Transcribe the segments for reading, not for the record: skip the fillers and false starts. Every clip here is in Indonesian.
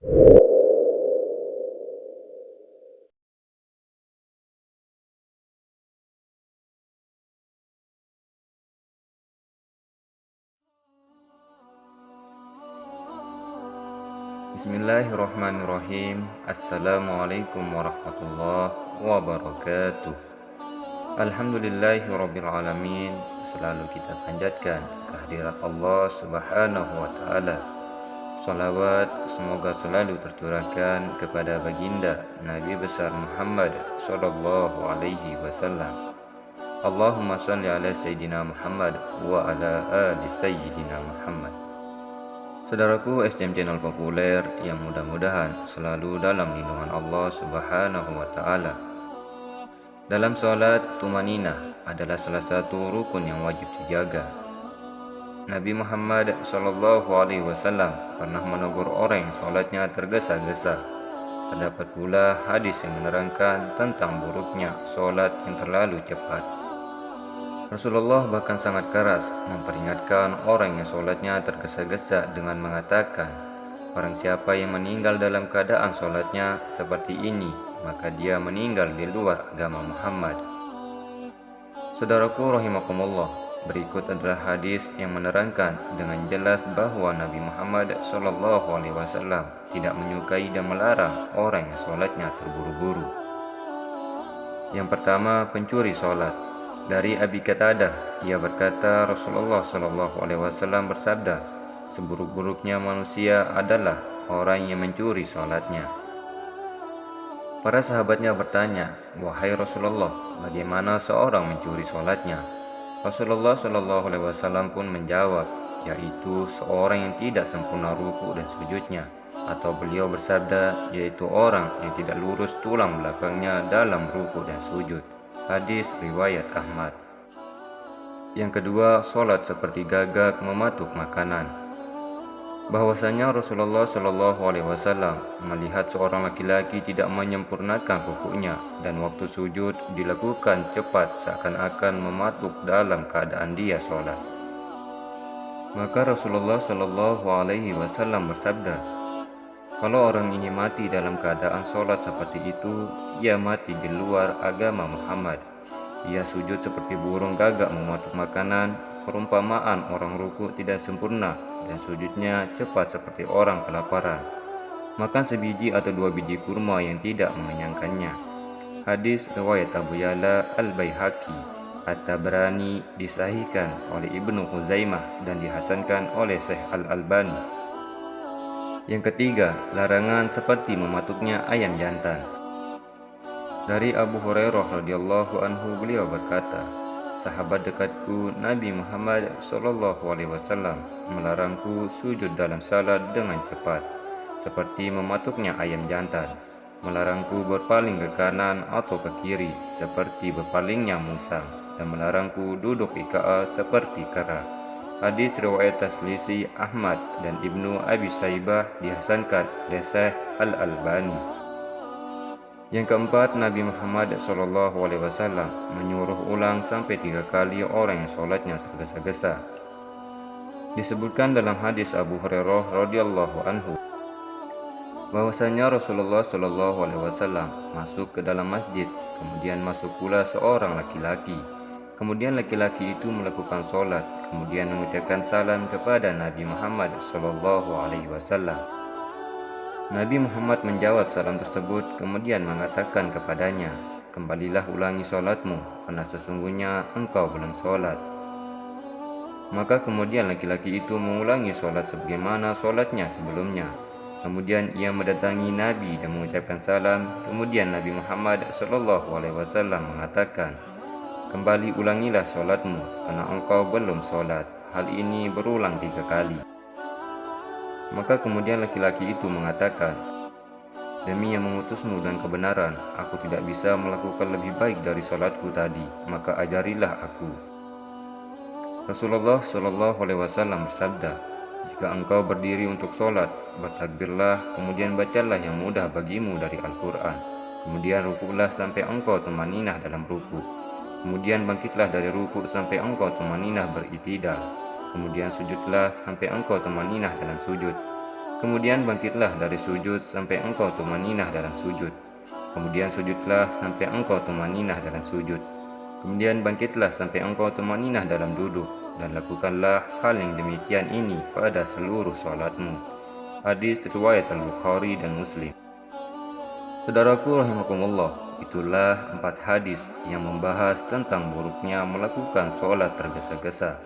Bismillahirrahmanirrahim. Assalamualaikum warahmatullahi wabarakatuh. Alhamdulillahirabbil alamin. Selalu kita panjatkan kehadirat Allah Subhanahu wa taala. Salawat semoga selalu tercurahkan kepada baginda Nabi besar Muhammad sallallahu alaihi wasallam. Allahumma shalli ala sayyidina Muhammad wa ala ali sayyidina Muhammad. Saudaraku SCM channel populer yang mudah-mudahan selalu dalam lindungan Allah Subhanahu wa taala. Dalam salat, tumaninah adalah salah satu rukun yang wajib dijaga. Nabi Muhammad sallallahu alaihi wasallam pernah menegur orang yang salatnya tergesa-gesa. Terdapat pula hadis yang menerangkan tentang buruknya salat yang terlalu cepat. Rasulullah bahkan sangat keras memperingatkan orang yang sholatnya tergesa-gesa dengan mengatakan, "Barang siapa yang meninggal dalam keadaan sholatnya seperti ini, maka dia meninggal di luar agama Muhammad." Saudaraku rahimakumullah, berikut adalah hadis yang menerangkan dengan jelas bahwa Nabi Muhammad SAW tidak menyukai dan melarang orang yang sholatnya terburu-buru. Yang pertama, pencuri sholat. Dari Abi Qatadah, ia berkata Rasulullah SAW bersabda, seburuk-buruknya manusia adalah orang yang mencuri salatnya. Para sahabatnya bertanya, wahai Rasulullah, bagaimana seorang mencuri salatnya? Rasulullah SAW pun menjawab, yaitu seorang yang tidak sempurna ruku dan sujudnya, atau beliau bersabda, yaitu orang yang tidak lurus tulang belakangnya dalam ruku dan sujud. Hadis riwayat Ahmad. Yang kedua, sholat seperti gagak mematuk makanan. Bahwasanya Rasulullah SAW melihat seorang laki-laki tidak menyempurnakan rukuknya dan waktu sujud dilakukan cepat seakan-akan mematuk dalam keadaan dia sholat. Maka Rasulullah SAW bersabda, kalau orang ini mati dalam keadaan sholat seperti itu, ia mati di luar agama Muhammad. Ia sujud seperti burung gagak mematuk makanan, perumpamaan orang ruku tidak sempurna, dan sujudnya cepat seperti orang kelaparan. Makan sebiji atau 2 biji kurma yang tidak mengenyangkannya. Hadis riwayat Abu Ya'la Al-Baihaqi. At-Tabrani disahihkan oleh Ibnu Khuzaimah dan dihasankan oleh Syekh Al-Albani. Yang ketiga, larangan seperti mematuknya ayam jantan. Dari Abu Hurairah radhiyallahu anhu, beliau berkata, sahabat dekatku Nabi Muhammad SAW melarangku sujud dalam salat dengan cepat, seperti mematuknya ayam jantan. Melarangku berpaling ke kanan atau ke kiri, seperti berpalingnya musang, dan melarangku duduk ika'a seperti kera. Hadis riwayat Taslisi Ahmad dan Ibnu Abi Saibah dihasankan oleh Syekh Al-Albani. Yang keempat, Nabi Muhammad SAW menyuruh ulang sampai 3 kali orang yang sholatnya tergesa-gesa. Disebutkan dalam hadis Abu Hurairah radhiyallahu anhu bahwasanya Rasulullah SAW masuk ke dalam masjid, kemudian masuk pula seorang laki-laki. Kemudian laki-laki itu melakukan sholat, kemudian mengucapkan salam kepada Nabi Muhammad SAW. Nabi Muhammad menjawab salam tersebut, kemudian mengatakan kepadanya, kembalilah ulangi sholatmu, karena sesungguhnya engkau belum sholat. Maka kemudian laki-laki itu mengulangi sholat sebagaimana sholatnya sebelumnya. Kemudian ia mendatangi Nabi dan mengucapkan salam. Kemudian Nabi Muhammad SAW mengatakan, kembali ulangilah sholatmu, karena engkau belum sholat. Hal ini berulang 3 kali. Maka kemudian laki-laki itu mengatakan, demi yang mengutusmu dan kebenaran, aku tidak bisa melakukan lebih baik dari sholatku tadi, maka ajarilah aku. Rasulullah SAW bersabda, jika engkau berdiri untuk sholat, bertakbirlah, kemudian bacalah yang mudah bagimu dari Al-Quran. Kemudian rukuklah sampai engkau tumaninah dalam ruku. Kemudian bangkitlah dari ruku sampai engkau tumaninah beritidal. Kemudian sujudlah sampai engkau tumaninah dalam sujud. Kemudian bangkitlah dari sujud sampai engkau tumaninah dalam sujud. Kemudian sujudlah sampai engkau tumaninah dalam sujud. Kemudian bangkitlah sampai engkau tumaninah dalam duduk, dan lakukanlah hal yang demikian ini pada seluruh salatmu. Hadis riwayat Al-Bukhari dan Muslim. Saudaraku rahimakumullah, itulah 4 hadis yang membahas tentang buruknya melakukan sholat tergesa-gesa.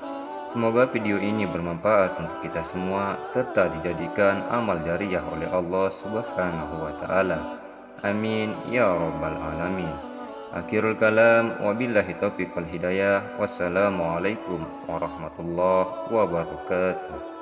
Semoga video ini bermanfaat untuk kita semua serta dijadikan amal jariah oleh Allah Subhanahu wa taala. Amin ya rabbal alamin. Akhirul kalam, wabillahi taufiq wal hidayah. Wassalamualaikum warahmatullahi wabarakatuh.